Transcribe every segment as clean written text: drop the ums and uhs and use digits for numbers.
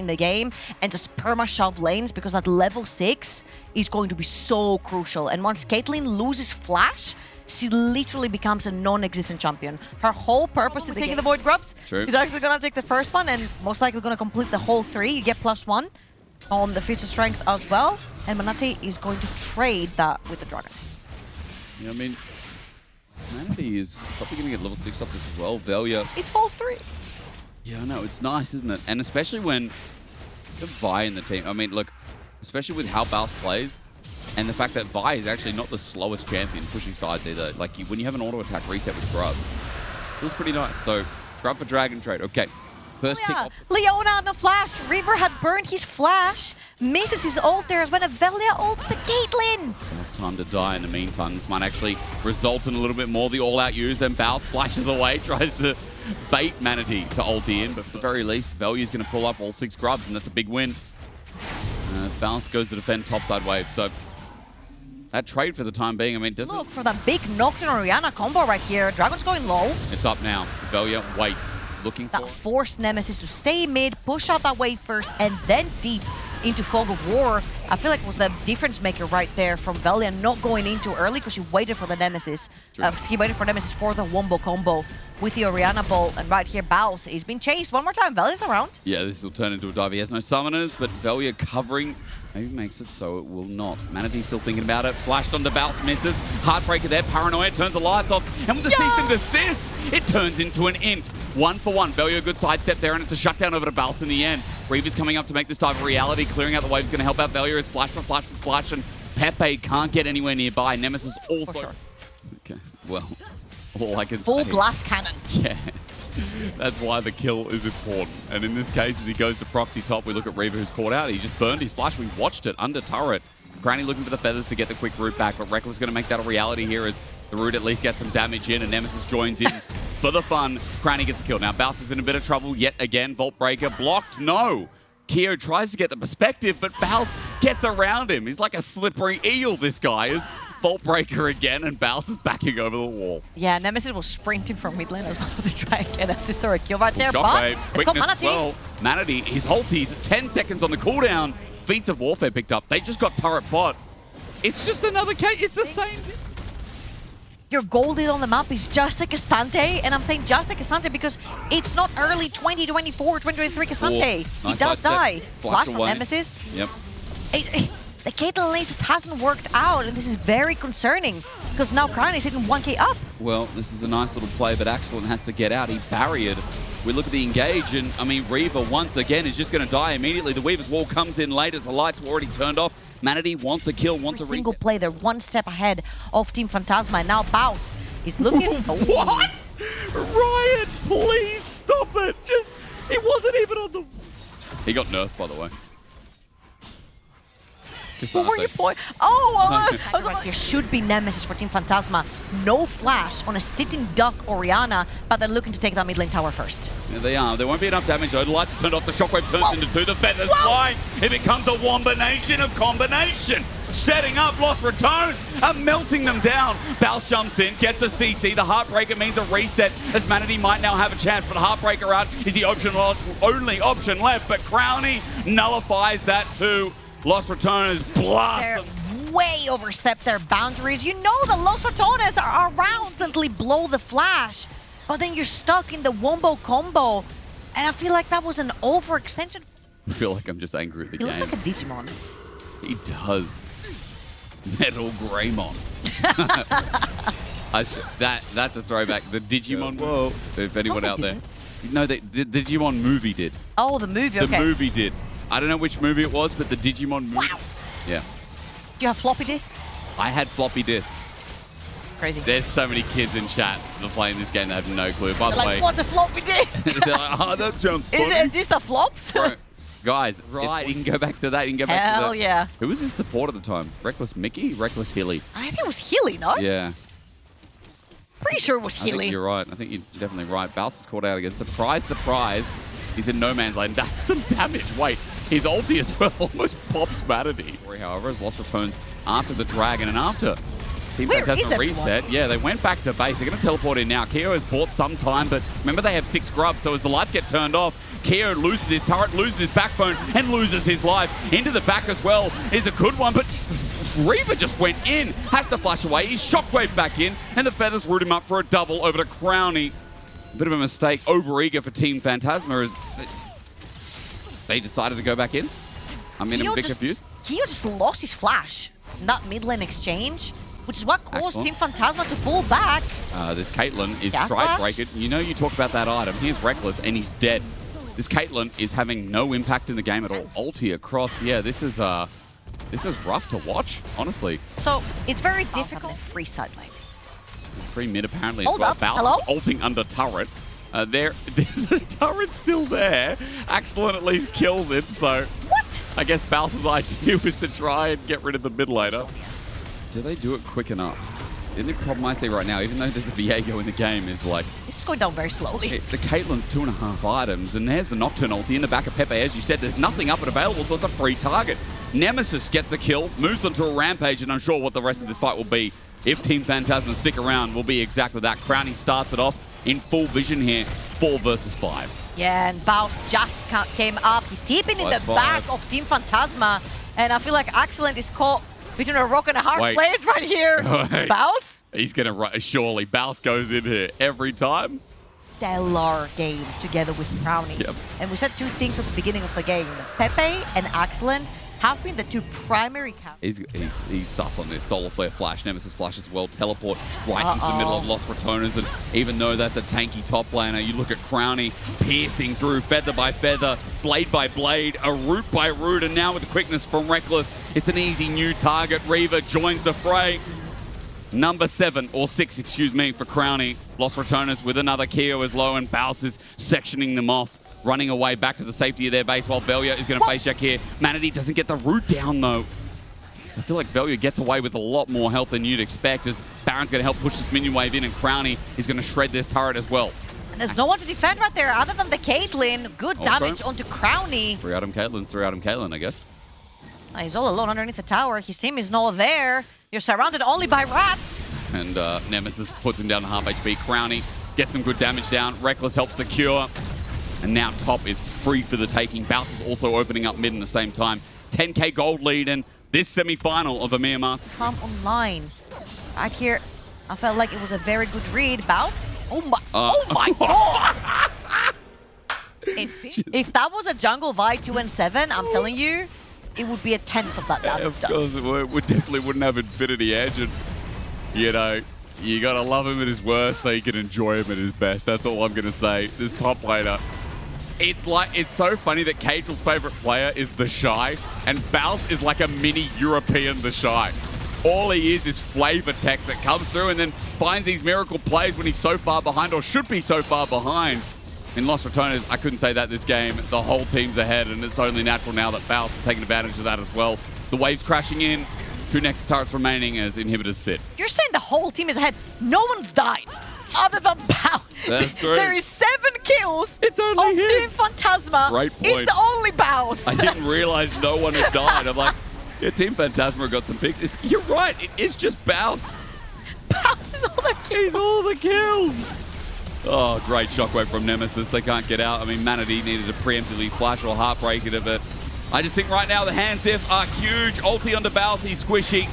the game and just perma-shove lanes, because that level 6 is going to be so crucial. And once Caitlyn loses flash, she literally becomes a non-existent champion. Her whole purpose in taking the Void Grubs is actually going to take the first one and most likely going to complete the whole 3. You get +1 on the future strength as well. And Manati is going to trade that with the Dragon. Yeah, I mean, Manati is probably going to get level 6 off this as well. Velia. It's all 3. Yeah, I know. It's nice, isn't it? And especially when the Vi in the team. I mean, look, especially with how Baus plays, and the fact that Vi is actually not the slowest champion pushing sides either. Like, when you have an auto attack reset with Grub, it was pretty nice. So, Grub for Dragon trade. Okay. First tick off. Leona had no flash. Reaver had burned his flash. Misses his ult there as when Velia ults the Caitlyn. It's time to die in the meantime. This might actually result in a little bit more. The all-out use, then Baus flashes away, tries to bait Manatee to ulti in, but at the very least, Velia's going to pull up all 6 Grubs, and that's a big win. As Baus goes to defend topside wave, so that trade for the time being, I mean, doesn't... Look for that big Nocturne Orianna combo right here. Dragon's going low. It's up now. Velia waits, looking for... That forced Nemesis to stay mid, push out that wave first, and then deep into Fog of War. I feel like it was the difference maker right there from Velia not going in too early because she waited for the Nemesis. He waited for Nemesis for the wombo combo with the Orianna Bolt. And right here, Baus, he's been chased one more time. Velia's around. Yeah, this will turn into a dive. He has no summoners, but Velia covering maybe makes it so it will not. Manatee's still thinking about it. Flashed onto Baus, misses. Heartbreaker there. Paranoia turns the lights off. And with the cease and desist, it turns into an int. 1 for 1. Velia, good sidestep there, and it's a shutdown over to Baus in the end. Reaver's coming up to make this dive a reality. Clearing out the wave is going to help out Velia. It's flash for flash for flash, and Pepe can't get anywhere nearby. Nemesis also... For sure. Okay, well, all I can Full say... blast cannon. Yeah. That's why the kill is important. And in this case, as he goes to proxy top, we look at Reaver who's caught out. He just burned his flash. We watched it under turret. Granny looking for the feathers to get the quick root back, but Reckless going to make that a reality here as the root at least gets some damage in, and Nemesis joins in for the fun. Granny gets the kill. Now, Baus is in a bit of trouble yet again. Vault Breaker blocked. No. Keo tries to get the perspective, but Baus gets around him. He's like a slippery eel, this guy is. Vault Breaker again, and Baus is backing over the wall. Yeah, Nemesis was sprinting from mid lane as well to try and get assist or a kill right there. Shockwave, But it's got Manatee. Well, Manatee, his ulti's 10 seconds on the cooldown. Feats of Warfare picked up. They just got turret bot. It's just another case. It's the same. Your golded on the map is just like Asante, and I'm saying just like Asante because it's not early 2024, 2023 Asante. He does die. Flash from Nemesis. Yep. The Caitlyn lane just hasn't worked out, and this is very concerning because now Crown is hitting 1k up. Well, this is a nice little play, but Axelin has to get out. He barriered. We look at the engage, and I mean, Reaver once again is just going to die immediately. The Weaver's Wall comes in late as the lights were already turned off. Manatee wants a kill, wants a reset. Single play, they're one step ahead of Team Phantasma, and now Baus is looking... What? Ryan, please stop it. Just, it wasn't even on the... He got nerfed, by the way. What were your point? Oh, right here should be Nemesis for Team Phantasma. No flash on a sitting duck Orianna, but they're looking to take that mid lane tower first. Yeah, they are. There won't be enough damage though. The lights are turned off. The shockwave turns into 2. The feathers fly. It becomes a wombination of combination. Setting up Lost Ratones and melting them down. Baus jumps in, gets a CC. The Heartbreaker means a reset as Manatee might now have a chance, but Heartbreaker out is the only option left. But Crownie nullifies that too. Lost Ratones blast them. They're way overstepped their boundaries. You know the Lost Ratones are around, constantly blow the flash, but then you're stuck in the wombo combo, and I feel like that was an overextension. I feel like I'm just angry at the game. He looks like a Digimon. He does. Metal Greymon. That's a throwback. The Digimon. Whoa. If anyone out there. No, the Digimon movie did. Oh, the movie, okay. The movie did. I don't know which movie it was, but the Digimon movie. Wow. Yeah. Do you have floppy disks? I had floppy disks. Crazy. There's so many kids in chat that are playing this game that have no clue. By the way, what's a floppy disk? they're like, oh, that jumps. Is it just the flops? Bro, guys, right, you can go back to that. You can go back to that. Hell yeah. Who was his support at the time? Reckless Mickey? Reckless Hilly? I think it was Hilly, no? Yeah. Pretty sure it was Hilly. I think you're right. I think you're definitely right. Baus is caught out again. Surprise, surprise. He's in no man's land. That's some damage. Wait, his ulti as well almost pops Manatee. However, has lost Ratones after the dragon and after Team Where is Phantasma everyone? reset. Yeah, they went back to base. They're going to teleport in now. Keo has bought some time, but remember they have 6 grubs, so as the lights get turned off, Keo loses his turret, loses his backbone, and loses his life. Into the back as well is a good one, but Reaver just went in, has to flash away. He's shockwave back in, and the Feathers root him up for a double over to Crownie. A bit of a mistake, over-eager for Team Phantasma as they decided to go back in. I'm a bit confused. Keo just lost his flash in that mid lane exchange, which is what caused Team Phantasma to pull back. This Caitlyn is Gas Strike Flash? Breaker. You know you talk about that item. Here's Reckless, and he's dead. This Caitlyn is having no impact in the game at all. Ulti across. Yeah, this is rough to watch, honestly. So it's very difficult. Free side lane. Free mid apparently Hold as well. up. Bounce Hello? ulting under turret. There's a turret still there. Axelin at least kills it, so What? I guess Bowser's idea was to try and get rid of the mid laner. Do they do it quick enough? The only problem I see right now, even though there's a Viego in the game, is like... This is going down very slowly. The Caitlyn's 2.5 items, and there's the Nocturne ulti in the back of Pepe. As you said, there's nothing up and available, so it's a free target. Nemesis gets the kill, moves onto a rampage, and I'm sure what the rest of this fight will be, if Team Phantasma stick around, will be exactly that. Crownie starts it off in full vision here, 4 versus 5. Yeah, and Baus just came up. He's deeping in the back of Team Phantasma, and I feel like Excellent is caught between a rock and a hard place right here. Baus? He's going to run. Surely, Baus goes in here every time. Stellar game together with Crownie. Yep. And we said 2 things at the beginning of the game. Pepe and Excellent have been the 2 primary He's sus on this. Solar Flare flash, Nemesis flash as well, teleport right into the middle of Lost Ratones, and even though that's a tanky top laner, you look at Crownie piercing through feather by feather, blade by blade, a root by root, and now with the quickness from Reckless, it's an easy new target. Reaver joins the fray. Number 7, or 6, excuse me, for Crownie. Lost Ratones with another Keo as low, and Baus is sectioning them off. Running away back to the safety of their base while Velia is going to face check here. Manatee doesn't get the root down though. I feel like Velia gets away with a lot more health than you'd expect as Baron's going to help push this minion wave in, and Crownie is going to shred this turret as well. And there's no one to defend right there other than the Caitlyn. Good damage onto Crownie. 3-item Caitlyn, I guess. He's all alone underneath the tower. His team is not there. You're surrounded only by rats. And Nemesis puts him down to half HP. Crownie gets some good damage down. Reckless helps secure. And now top is free for the taking. Baus is also opening up mid in the same time. 10k gold lead in this semi-final of EMEA Masters. Come online. Back here, I felt like it was a very good read. Baus? Oh my god! If that was a jungle Vi 2 and 7, I'm telling you, it would be a 10th of that damage stuff. Of course it would. We definitely wouldn't have Infinity Edge. And, you know, you got to love him at his worst so you can enjoy him at his best. That's all I'm going to say. This top laner. It's so funny that Cagel's favorite player is the Shy, and Baus is like a mini European the Shy. All he is flavor text that comes through and then finds these miracle plays when he's so far behind, or should be so far behind. In Lost Ratones, I couldn't say that this game. The whole team's ahead, and it's only natural now that Baus is taking advantage of that as well. The waves crashing in. 2 next turrets remaining as inhibitors sit. You're saying the whole team is ahead. No one's died. Other than Baus. That's true. There is 7 kills it's only him. Team Phantasma. Great point. It's only Baus. I didn't realize no one had died. I'm like, yeah, Team Phantasma got some picks. You're right. It's just Baus. Baus is all the kills. He's all the kills. Oh, great shockwave from Nemesis. They can't get out. I mean, Manatee needed to preemptively flash or heartbreak it a bit. I just think right now the hands if are huge. Ulti onto Baus. He's squishy.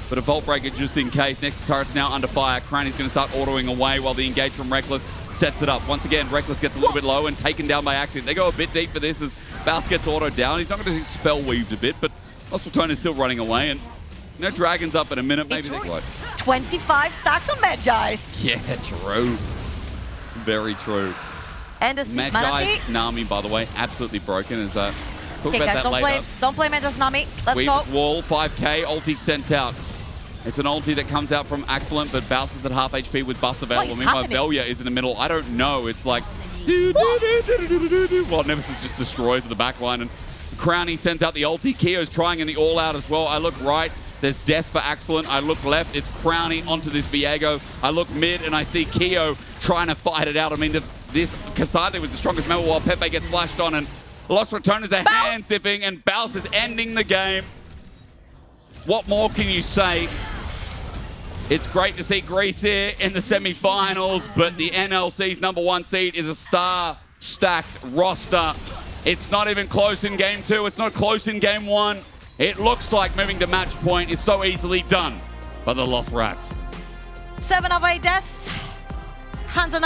But a Vault Breaker just in case. Next turret's now under fire. Crownie's going to start autoing away while the engage from Reckless sets it up. Once again, Reckless gets a little bit low and taken down by accident. They go a bit deep for this as Baus gets autoed down. He's not going to spell weaved a bit, but Lost Ratones is still running away. And you know, Dragon's up in a minute. Maybe they're close. 25 stacks on Magi's. Yeah, true. Very true. And a Magi's Nami, by the way, absolutely broken. As talk okay, about guys, that later. Don't play Magi's Nami. Let's Sweep go. Wall, 5k, ulti sent out. It's an ulti that comes out from Excellent, but Baus is at half HP with buffs available. Meanwhile, Velia is in the middle. I don't know. It's like... Well, Nemesis just destroys the back line. And Crownie sends out the ulti. Keo's trying in the all-out as well. I look right. There's death for Excellent. I look left. It's Crownie onto this Viego. I look mid, and I see Keo trying to fight it out. I mean, this Cassandre was the strongest member while Pepe gets flashed on, and Lost Ratones are hand-stiffing, and Baus is ending the game. What more can you say? It's great to see Greece here in the semi-finals, but the NLC's #1 seed is a star-stacked roster. It's not even close in game 2. It's not close in game 1. It looks like moving to match point is so easily done by the Lost Rats. 7 of 8 deaths. Hands on